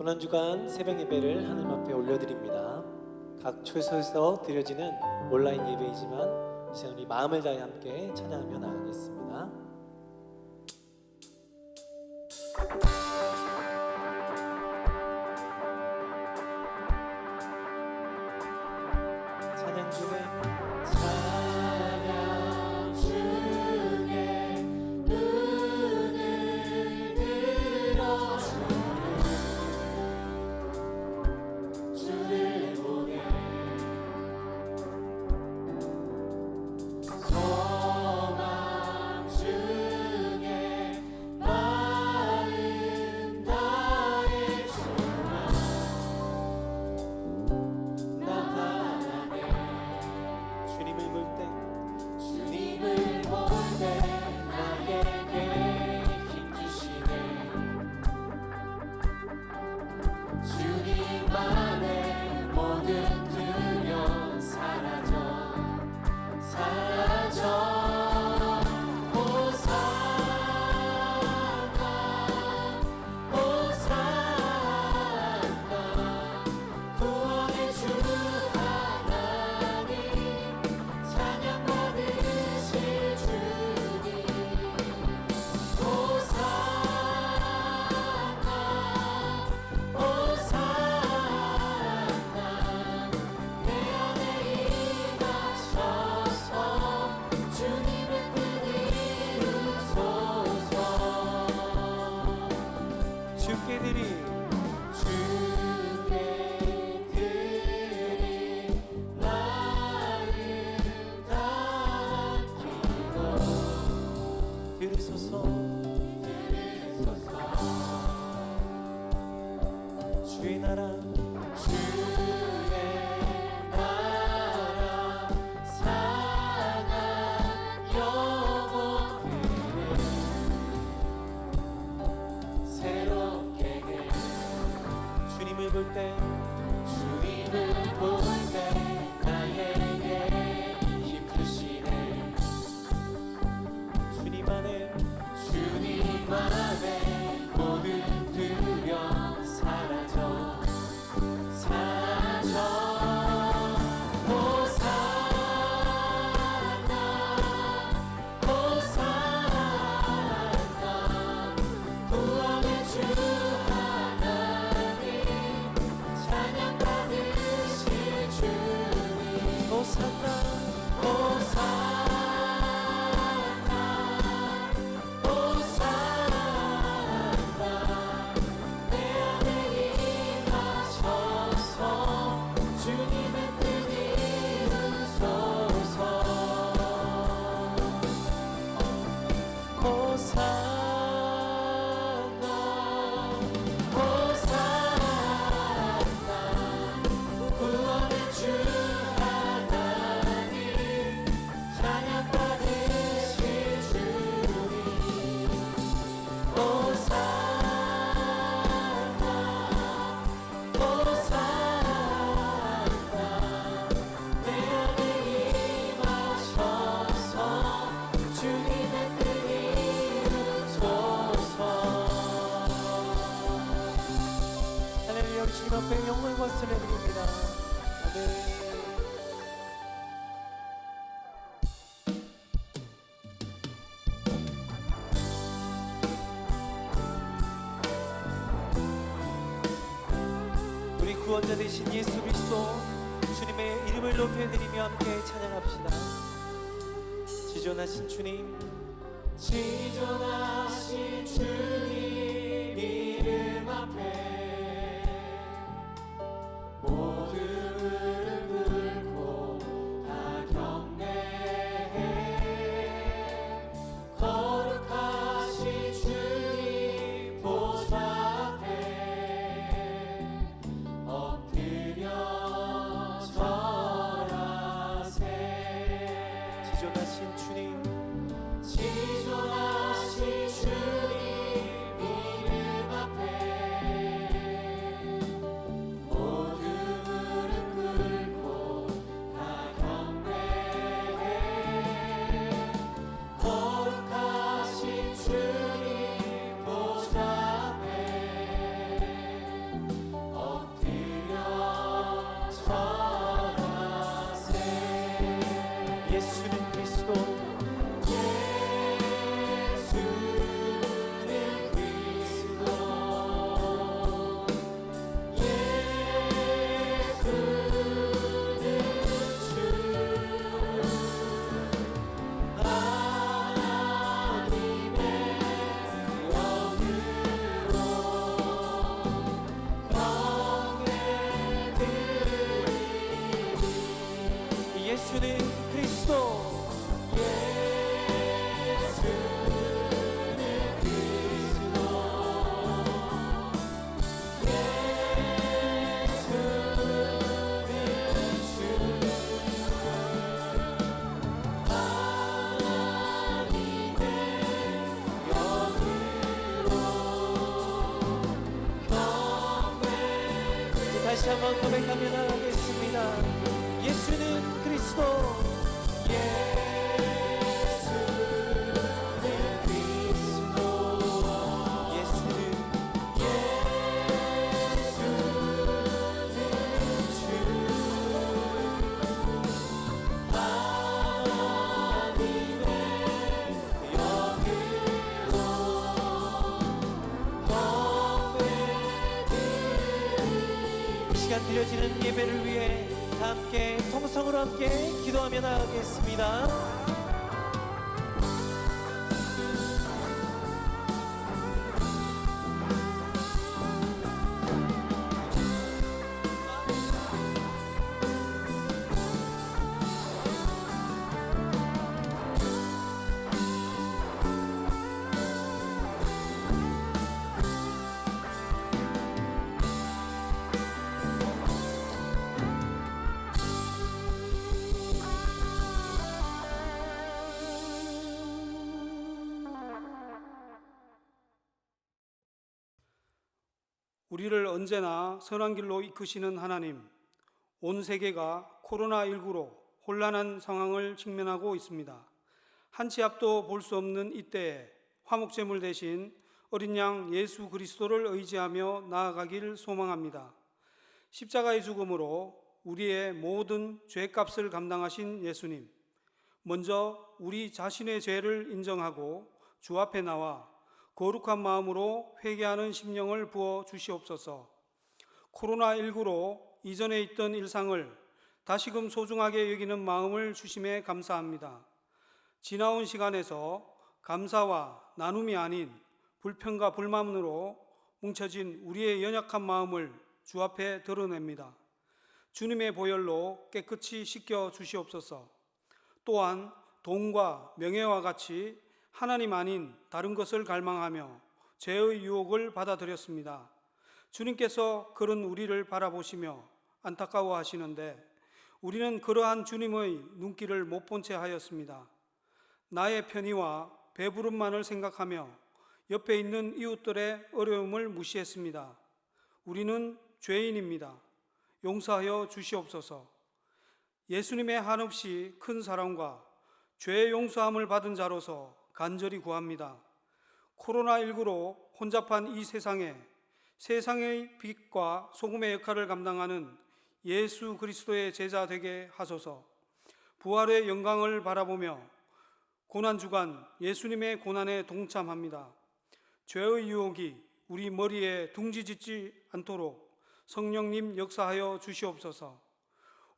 고난주간 새벽 예배를 하나님 앞에 올려드립니다. 각 초소에서 드려지는 온라인 예배이지만 이제 우리 마음을 다해 함께 찬양하며 나가겠습니다. 찬양 중에 주의 나라 상한 영혼들을 새롭게 해. 주님을 볼 때 나에게 힘 주시네. 주님 안에 모든 두려움 사라져 구원의 주 하나님 찬양 받으실 주님 호산나 주님 앞에 영광과 박수를 드립니다. 아멘. 우리 구원자 되신 예수 그리스도 주님의 이름을 높여드리며 함께 찬양합시다. 지존하신 주님 이름 앞에 지존하신 주님 예수는 그리스도. 다시 한번 고백하며 나가겠습니다. 예수는 그리스도. 예수는 그리스도. 예수는 주. 하나님의 영으로 시간 드려지는 예배를 위해 다 함께 통성으로 함께 기도하며 나가겠습니다. 우리를 언제나 선한 길로 이끄시는 하나님, 온 세계가 코로나19로 혼란한 상황을 직면하고 있습니다. 한 치 앞도 볼 수 없는 이때에 화목제물 대신 어린 양 예수 그리스도를 의지하며 나아가길 소망합니다. 십자가의 죽음으로 우리의 모든 죄값을 감당하신 예수님, 먼저 우리 자신의 죄를 인정하고 주 앞에 나와 거룩한 마음으로 회개하는 심령을 부어 주시옵소서. 코로나19로 이전에 있던 일상을 다시금 소중하게 여기는 마음을 주심에 감사합니다. 지나온 시간에서 감사와 나눔이 아닌 불평과 불만으로 뭉쳐진 우리의 연약한 마음을 주 앞에 드러냅니다. 주님의 보혈로 깨끗이 씻겨 주시옵소서. 또한 돈과 명예와 같이 하나님 아닌 다른 것을 갈망하며 죄의 유혹을 받아들였습니다. 주님께서 그런 우리를 바라보시며 안타까워 하시는데 우리는 그러한 주님의 눈길을 못 본 채 하였습니다. 나의 편의와 배부름만을 생각하며 옆에 있는 이웃들의 어려움을 무시했습니다. 우리는 죄인입니다. 용서하여 주시옵소서. 예수님의 한없이 큰 사랑과 죄 용서함을 받은 자로서 간절히 구합니다. 코로나19로 혼잡한 이 세상에 세상의 빛과 소금의 역할을 감당하는 예수 그리스도의 제자 되게 하소서. 부활의 영광을 바라보며 고난주간 예수님의 고난에 동참합니다. 죄의 유혹이 우리 머리에 둥지짓지 않도록 성령님 역사하여 주시옵소서.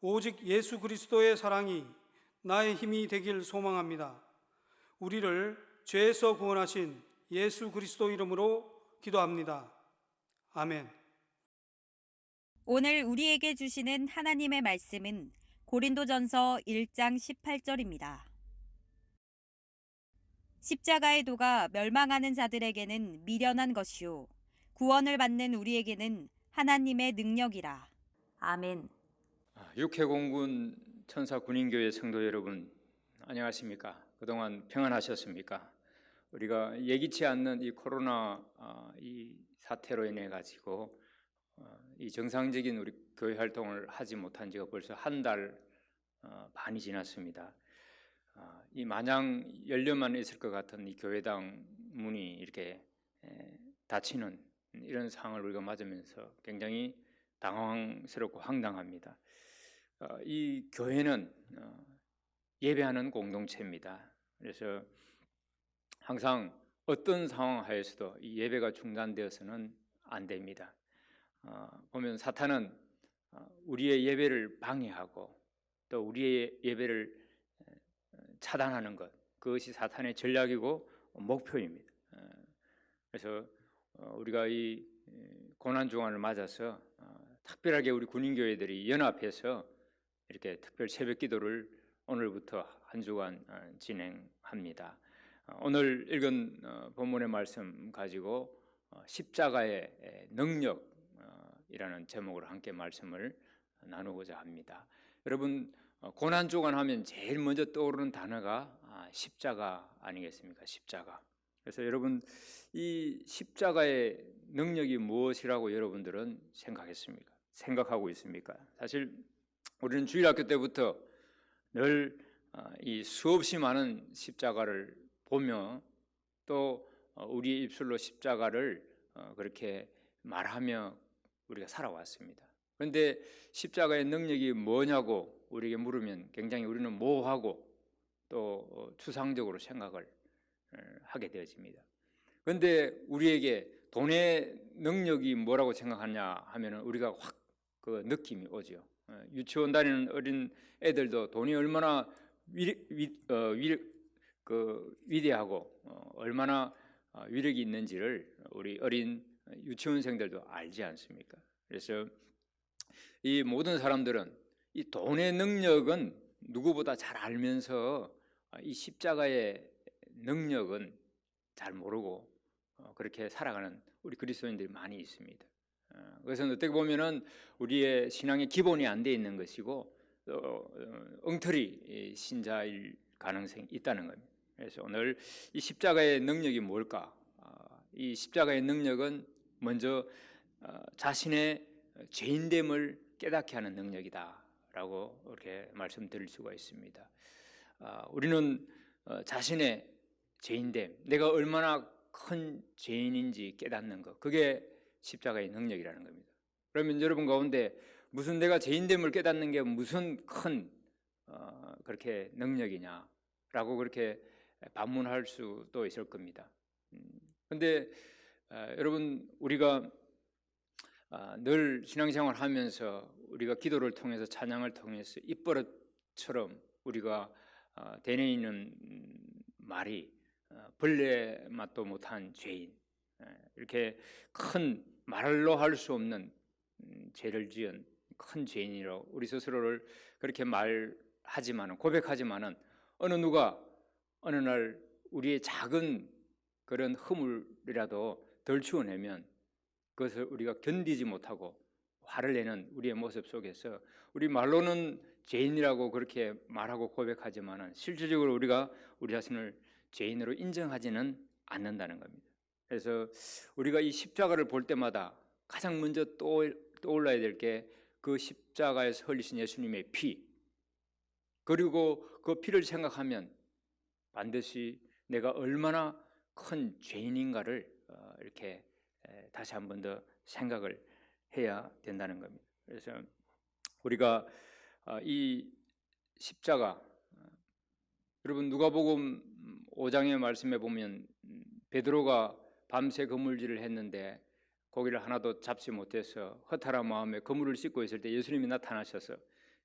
오직 예수 그리스도의 사랑이 나의 힘이 되길 소망합니다. 우리를 죄에서 구원하신 예수 그리스도 이름으로 기도합니다. 아멘. 오늘 우리에게 주시는 하나님의 말씀은 고린도전서 1장 18절입니다. 십자가의 도가 멸망하는 자들에게는 미련한 것이요 구원을 받는 우리에게는 하나님의 능력이라. 아멘. 육해공군 천사 군인교회 성도 여러분, 안녕하십니까? 그동안 평안하셨습니까? 우리가 예기치 않는 이 코로나 이 사태로 인해 가지고 이 정상적인 우리 교회 활동을 하지 못한 지가 벌써 한 달 반이 지났습니다. 이 마냥 열려만 있을 것 같은 이 교회당 문이 이렇게 닫히는 이런 상황을 우리가 맞으면서 굉장히 당황스럽고 황당합니다. 이 교회는 예배하는 공동체입니다. 그래서 항상 어떤 상황 하에서도 이 예배가 중단되어서는 안 됩니다. 보면 사탄은 우리의 예배를 방해하고 또 우리의 예배를 차단하는 것, 그것이 사탄의 전략이고 목표입니다. 그래서 우리가 이 고난 주간을 맞아서 특별하게 우리 군인교회들이 연합해서 이렇게 특별 새벽 기도를 오늘부터 한 주간 진행합니다. 오늘 읽은 본문의 말씀 가지고 십자가의 능력이라는 제목으로 함께 말씀을 나누고자 합니다. 여러분, 고난주간 하면 제일 먼저 떠오르는 단어가 십자가 아니겠습니까? 십자가. 그래서 여러분, 이 십자가의 능력이 무엇이라고 여러분들은 생각하고 있습니까? 사실 우리는 주일학교 때부터 늘 이 수없이 많은 십자가를 보며 또 우리의 입술로 십자가를 그렇게 말하며 우리가 살아왔습니다. 그런데 십자가의 능력이 뭐냐고 우리에게 물으면 굉장히 우리는 모호하고 또 추상적으로 생각을 하게 되어집니다. 그런데 우리에게 돈의 능력이 뭐라고 생각하냐 하면 우리가 확 그 느낌이 오죠. 유치원 다니는 어린 애들도 돈이 얼마나 위대하고 얼마나 위력이 있는지를 우리 어린 유치원생들도 알지 않습니까? 그래서 이 모든 사람들은 이 돈의 능력은 누구보다 잘 알면서 이 십자가의 능력은 잘 모르고 그렇게 살아가는 우리 그리스도인들이 많이 있습니다. 그래서 어떻게 보면은 우리의 신앙의 기본이 안 돼 있는 것이고 엉터리 신자일 가능성이 있다는 겁니다. 그래서 오늘 이 십자가의 능력이 뭘까? 이 십자가의 능력은 먼저 자신의 죄인됨을 깨닫게 하는 능력이다라고 이렇게 말씀드릴 수가 있습니다. 우리는 자신의 죄인됨, 내가 얼마나 큰 죄인인지 깨닫는 것, 그게 십자가의 능력이라는 겁니다. 그러면 여러분 가운데 무슨 내가 죄인됨을 깨닫는 게 무슨 큰 그렇게 능력이냐라고 그렇게 반문할 수도 있을 겁니다. 그런데 여러분, 우리가 늘 신앙생활 하면서 우리가 기도를 통해서 찬양을 통해서 입버릇처럼 우리가 되뇌이는 말이 벌레 맛도 못한 죄인, 이렇게 큰 말로 할 수 없는 죄를 지은 큰 죄인이라고 우리 스스로를 그렇게 말하지만은, 고백하지만은 어느 누가 어느 날 우리의 작은 그런 허물이라도 덜 치워내면 그것을 우리가 견디지 못하고 화를 내는 우리의 모습 속에서 우리 말로는 죄인이라고 그렇게 말하고 고백하지만은 실질적으로 우리가 우리 자신을 죄인으로 인정하지는 않는다는 겁니다. 그래서 우리가 이 십자가를 볼 때마다 가장 먼저 떠올라야 될 게 그 십자가에서 흘리신 예수님의 피, 그리고 그 피를 생각하면 반드시 내가 얼마나 큰 죄인인가를 이렇게 다시 한 번 더 생각을 해야 된다는 겁니다. 그래서 우리가 이 십자가, 여러분 누가복음 5장의 말씀에 보면 베드로가 밤새 그물질을 했는데 고기를 하나도 잡지 못해서 허탈한 마음에 그물을 씻고 있을 때 예수님이 나타나셔서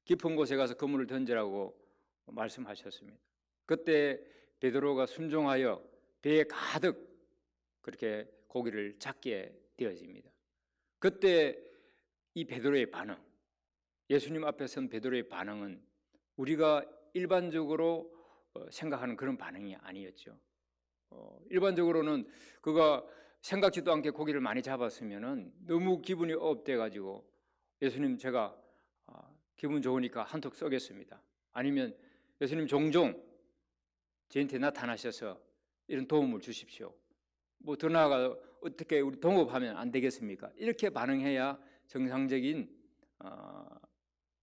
깊은 곳에 가서 그물을 던지라고 말씀하셨습니다. 그때 베드로가 순종하여 배에 가득 그렇게 고기를 잡게 되어집니다. 그때 이 베드로의 반응, 예수님 앞에 선 베드로의 반응은 우리가 일반적으로 생각하는 그런 반응이 아니었죠. 일반적으로는 그가 생각지도 않게 고기를 많이 잡았으면은 너무 기분이 업돼 가지고 예수님, 제가 기분 좋으니까 한턱 쏘겠습니다. 아니면 예수님, 종종 저한테 나타나셔서 이런 도움을 주십시오. 뭐 더 나아가 어떻게 우리 동업하면 안 되겠습니까? 이렇게 반응해야 정상적인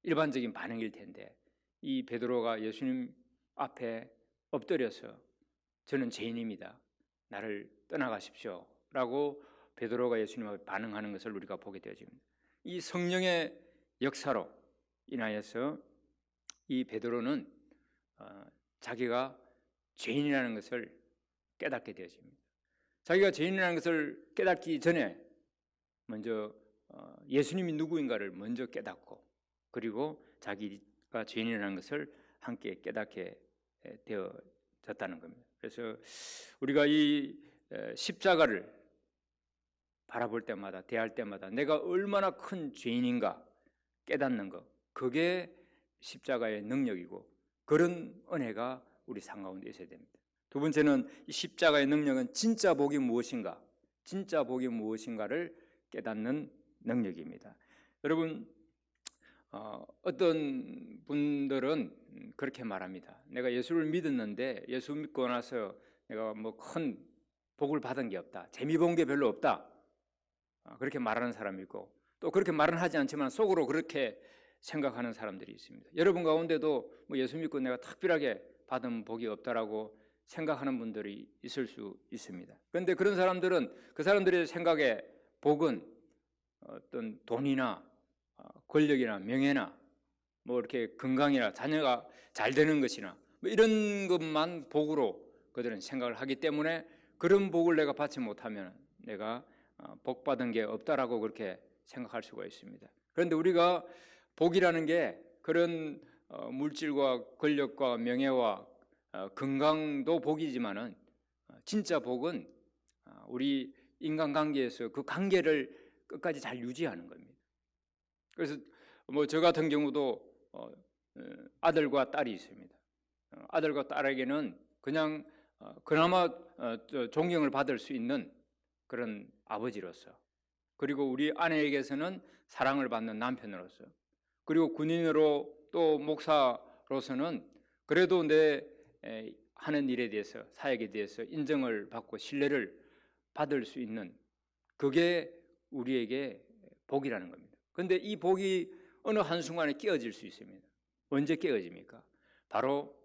일반적인 반응일 텐데, 이 베드로가 예수님 앞에 엎드려서 저는 죄인입니다, 나를 떠나가십시오 라고 베드로가 예수님 앞에 반응하는 것을 우리가 보게 되어집니다. 이 성령의 역사로 인하여서 이 베드로는 자기가 죄인이라는 것을 깨닫게 되어집니다. 자기가 죄인이라는 것을 깨닫기 전에 먼저 예수님이 누구인가를 먼저 깨닫고, 그리고 자기가 죄인이라는 것을 함께 깨닫게 되어졌다는 겁니다. 그래서 우리가 이 십자가를 바라볼 때마다, 대할 때마다 내가 얼마나 큰 죄인인가 깨닫는 것, 그게 십자가의 능력이고 그런 은혜가 우리 삶 가운데 있어야 됩니다. 두 번째는 이 십자가의 능력은 진짜 복이 무엇인가, 진짜 복이 무엇인가를 깨닫는 능력입니다. 여러분, 어떤 분들은 그렇게 말합니다. 내가 예수를 믿었는데 예수 믿고 나서 내가 뭐 큰 복을 받은 게 없다, 재미 본 게 별로 없다, 그렇게 말하는 사람이 있고, 또 그렇게 말은 하지 않지만 속으로 그렇게 생각하는 사람들이 있습니다. 여러분 가운데도 뭐 예수 믿고 내가 특별하게 받은 복이 없다라고 생각하는 분들이 있을 수 있습니다. 그런데 그런 사람들은 그 사람들의 생각에 복은 어떤 돈이나 권력이나 명예나 뭐 이렇게 건강이나 자녀가 잘 되는 것이나 뭐 이런 것만 복으로 그들은 생각을 하기 때문에 그런 복을 내가 받지 못하면 내가 복 받은 게 없다라고 그렇게 생각할 수가 있습니다. 그런데 우리가 복이라는 게 그런 물질과 권력과 명예와 건강도 복이지만은 진짜 복은 우리 인간관계에서 그 관계를 끝까지 잘 유지하는 겁니다. 그래서 뭐 저 같은 경우도 아들과 딸이 있습니다. 아들과 딸에게는 그냥 그나마 존경을 받을 수 있는 그런 아버지로서, 그리고 우리 아내에게서는 사랑을 받는 남편으로서, 그리고 군인으로 또 목사로서는 그래도 내 하는 일에 대해서, 사역에 대해서 인정을 받고 신뢰를 받을 수 있는, 그게 우리에게 복이라는 겁니다. 그런데 이 복이 어느 한순간에 깨어질 수 있습니다. 언제 깨어집니까? 바로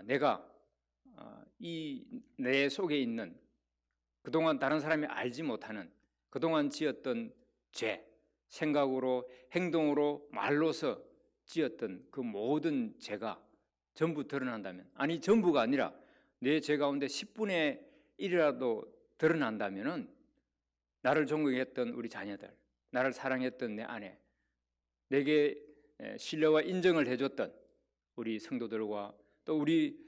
내가 이 내 속에 있는 그동안 다른 사람이 알지 못하는 그동안 지었던 죄, 생각으로, 행동으로, 말로서 지었던 그 모든 죄가 전부 드러난다면, 아니 전부가 아니라 내 죄 가운데 10분의 1이라도 드러난다면은 나를 존경했던 우리 자녀들, 나를 사랑했던 내 아내, 내게 신뢰와 인정을 해줬던 우리 성도들과 또 우리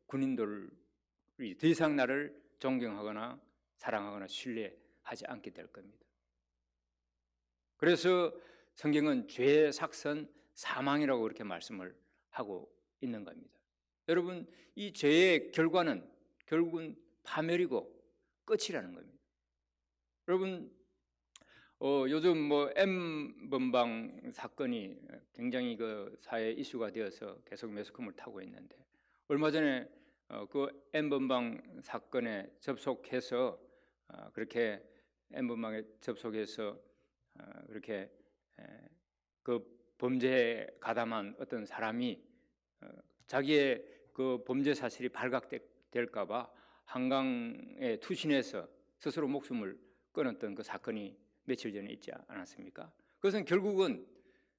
군인들이 더 이상 나를 존경하거나 사랑하거나 신뢰하지 않게 될 겁니다. 그래서 성경은 죄의 삭선 사망이라고 그렇게 말씀을 하고 있는 겁니다. 여러분, 이 죄의 결과는 결국은 파멸이고 끝이라는 겁니다. 여러분, 요즘 뭐 M번방 사건이 굉장히 그 사회 이슈가 되어서 계속 매스컴을 타고 있는데, 얼마 전에 그 M번방 사건에 접속해서 그렇게 M번방에 접속해서 그렇게 그 범죄에 가담한 어떤 사람이 자기의 그 범죄 사실이 발각될까 봐 한강에 투신해서 스스로 목숨을 끊었던 그 사건이 며칠 전에 있지 않았습니까? 그것은 결국은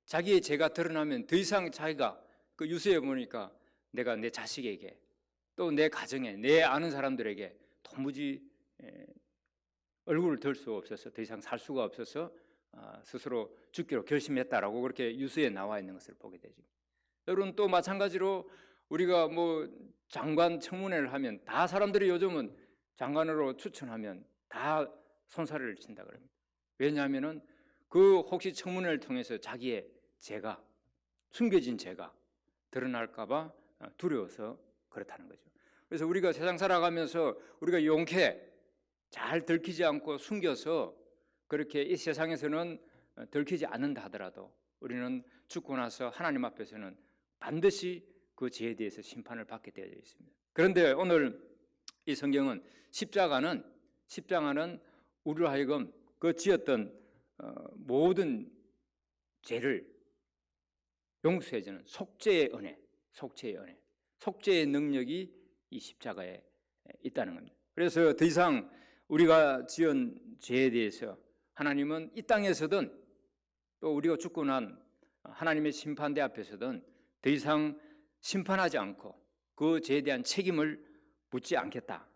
자기의 죄가 드러나면 더 이상 자기가 그 뉴스에 보니까 내가 내 자식에게 또 내 가정에, 내 아는 사람들에게 도무지 얼굴을 들 수 없어서 더 이상 살 수가 없어서 스스로 죽기로 결심했다라고 그렇게 뉴스에 나와 있는 것을 보게 되죠. 여러분, 또 마찬가지로 우리가 뭐 장관 청문회를 하면 다 사람들이 요즘은 장관으로 추천하면 다 손살을 친다 그럽니다. 왜냐하면은 그 혹시 청문회를 통해서 자기의 죄가, 숨겨진 죄가 드러날까봐 두려워서 그렇다는 거죠. 그래서 우리가 세상 살아가면서 우리가 용케 잘 들키지 않고 숨겨서 그렇게 이 세상에서는 들키지 않는다 하더라도 우리는 죽고 나서 하나님 앞에서는 반드시 그 죄에 대해서 심판을 받게 되어 있습니다. 그런데 오늘 이 성경은 십자가는 우리로 하여금 그 지었던 모든 죄를 용서해주는 속죄의 은혜, 속죄의 능력이 이 십자가에 있다는 겁니다. 그래서 더 이상 우리가 지은 죄에 대해서 하나님은 이 땅에서든 또 우리가 죽고 난 하나님의 심판대 앞에서든 더 이상 심판하지 않고 그 죄에 대한 책임을 묻지 않겠다.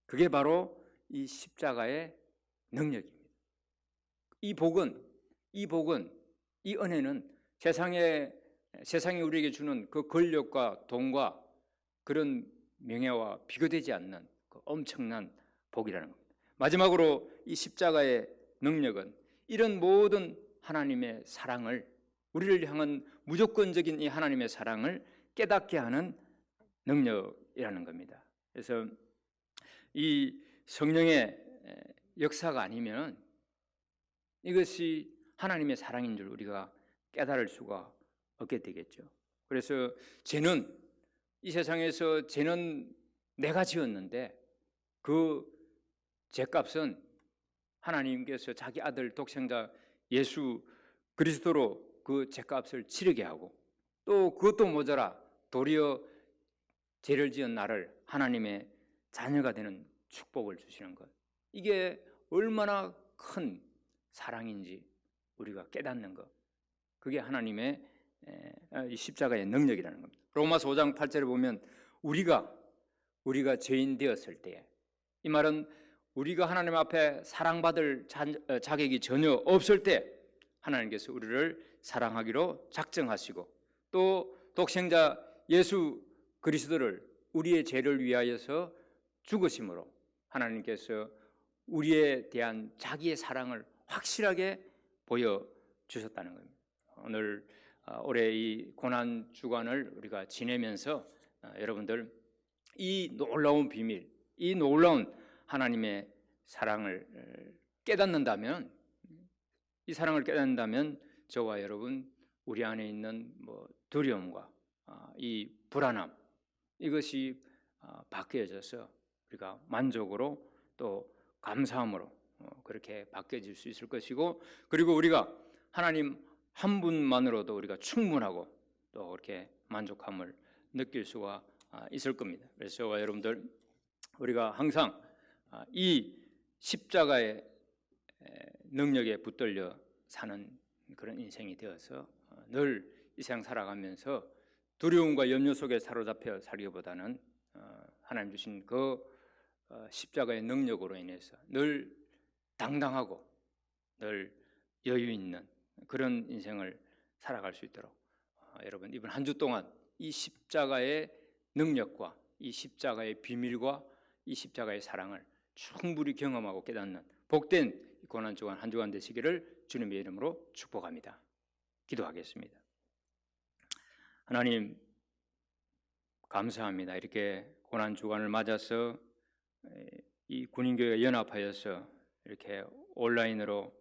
그게 바로 이 십자가의 능력입니다. 이 복은, 이 은혜는 세상이 우리에게 주는 그 권력과 돈과 그런 명예와 비교되지 않는 그 엄청난 복이라는 겁니다. 마지막으로 이 십자가의 능력은 이런 모든 하나님의 사랑을 우리를 향한 무조건적인 이 하나님의 사랑을 깨닫게 하는 능력이라는 겁니다. 그래서 이 성령의 역사가 아니면 이것이 하나님의 사랑인 줄 우리가 깨달을 수가 없게 되겠죠. 그래서 죄는 이 세상에서 죄는 내가 지었는데 그 죄값은 하나님께서 자기 아들 독생자 예수 그리스도로 그 죄값을 치르게 하고 또 그것도 모자라 도리어 죄를 지은 나를 하나님의 자녀가 되는 축복을 주시는 것, 이게 얼마나 큰 사랑인지 우리가 깨닫는 것, 그게 하나님의 이 십자가의 능력이라는 겁니다. 로마서 5장 8절에 보면 우리가 죄인 되었을 때에, 이 말은 우리가 하나님 앞에 사랑받을 자격이 전혀 없을 때 하나님께서 우리를 사랑하기로 작정하시고 또 독생자 예수 그리스도를 우리의 죄를 위하여서 죽으심으로 하나님께서 우리에 대한 자기의 사랑을 확실하게 보여주셨다는 겁니다. 오늘 올해 이 고난 주간을 우리가 지내면서 여러분들 이 놀라운 비밀, 이 놀라운 하나님의 사랑을 깨닫는다면, 이 사랑을 깨닫는다면 저와 여러분 우리 안에 있는 두려움과 이 불안함, 이것이 바뀌어져서 우리가 만족으로 또 감사함으로 그렇게 바뀌어질 수 있을 것이고, 그리고 우리가 하나님 한 분만으로도 우리가 충분하고 또 그렇게 만족함을 느낄 수가 있을 겁니다. 그래서 저와 여러분들 우리가 항상 이 십자가의 능력에 붙들려 사는 그런 인생이 되어서 늘 이 세상 살아가면서 두려움과 염려 속에 사로잡혀 살기보다는 하나님 주신 그 십자가의 능력으로 인해서 늘 당당하고 늘 여유 있는 그런 인생을 살아갈 수 있도록 여러분 이번 한 주 동안 이 십자가의 능력과 이 십자가의 비밀과 이 십자가의 사랑을 충분히 경험하고 깨닫는 복된 고난 주간 한 주간 되시기를 주님의 이름으로 축복합니다. 기도하겠습니다. 하나님 감사합니다. 이렇게 고난 주간을 맞아서 이 군인교회가 연합하여서 이렇게 온라인으로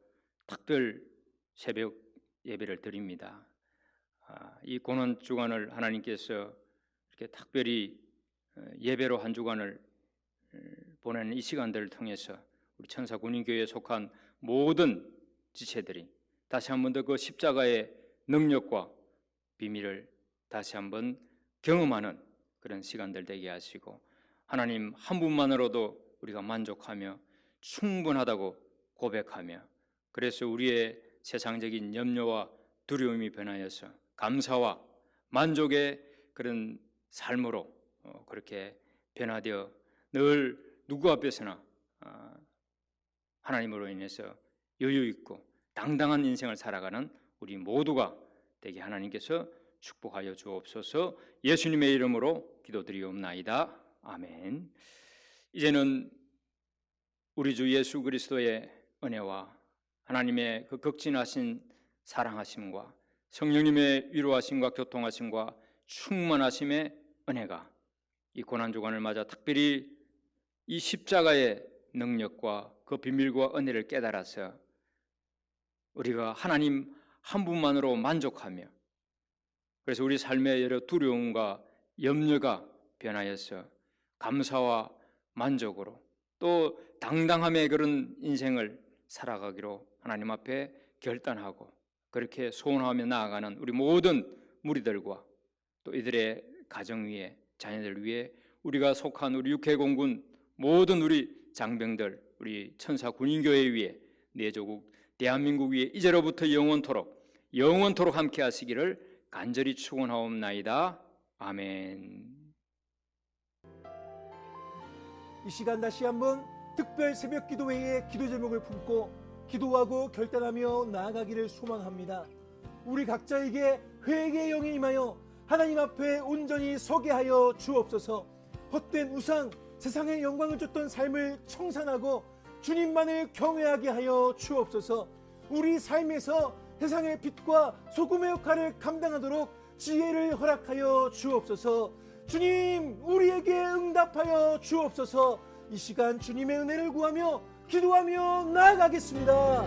특별 새벽 예배를 드립니다. 이 고난 주간을 하나님께서 이렇게 특별히 예배로 한 주간을 보내는 이 시간들을 통해서 우리 천사 군인교회에 속한 모든 지체들이 다시 한 번 더 그 십자가의 능력과 비밀을 다시 한번 경험하는 그런 시간들 되게 하시고, 하나님 한 분만으로도 우리가 만족하며 충분하다고 고백하며, 그래서 우리의 세상적인 염려와 두려움이 변하여서 감사와 만족의 그런 삶으로 그렇게 변화되어 늘 누구 앞에서나 하나님으로 인해서 여유 있고 당당한 인생을 살아가는 우리 모두가 되게 하나님께서 축복하여 주옵소서. 예수님의 이름으로 기도드리옵나이다. 아멘. 이제는 우리 주 예수 그리스도의 은혜와 하나님의 그 극진하신 사랑하심과 성령님의 위로하심과 교통하심과 충만하심의 은혜가 이 고난주간을 맞아 특별히 이 십자가의 능력과 그 비밀과 은혜를 깨달아서 우리가 하나님 한 분만으로 만족하며, 그래서 우리 삶의 여러 두려움과 염려가 변하여서 감사와 만족으로 또 당당함의 그런 인생을 살아가기로 하나님 앞에 결단하고 그렇게 소원하며 나아가는 우리 모든 무리들과 또 이들의 가정 위에 자녀들 위에 우리가 속한 우리 육해공군 모든 우리 장병들, 우리 천사 군인교회 위에 내 조국 대한민국 위에 이제로부터 영원토록 함께 하시기를 간절히 축원하옵나이다. 아멘. 이 시간 다시 한번 특별 새벽 기도회의 기도 제목을 품고 기도하고 결단하며 나아가기를 소망합니다. 우리 각자에게 회개의 영이 임하여 하나님 앞에 온전히 서게 하여 주옵소서. 헛된 우상, 세상의 영광을 줬던 삶을 청산하고 주님만을 경외하게 하여 주옵소서. 우리 삶에서 세상의 빛과 소금의 역할을 감당하도록 지혜를 허락하여 주옵소서. 주님, 우리에게 응답하여 주옵소서. 이 시간 주님의 은혜를 구하며 기도하며 나아가겠습니다.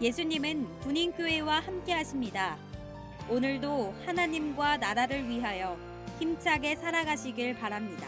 예수님은 군인교회와 함께 하십니다. 오늘도 하나님과 나라를 위하여 힘차게 살아가시길 바랍니다.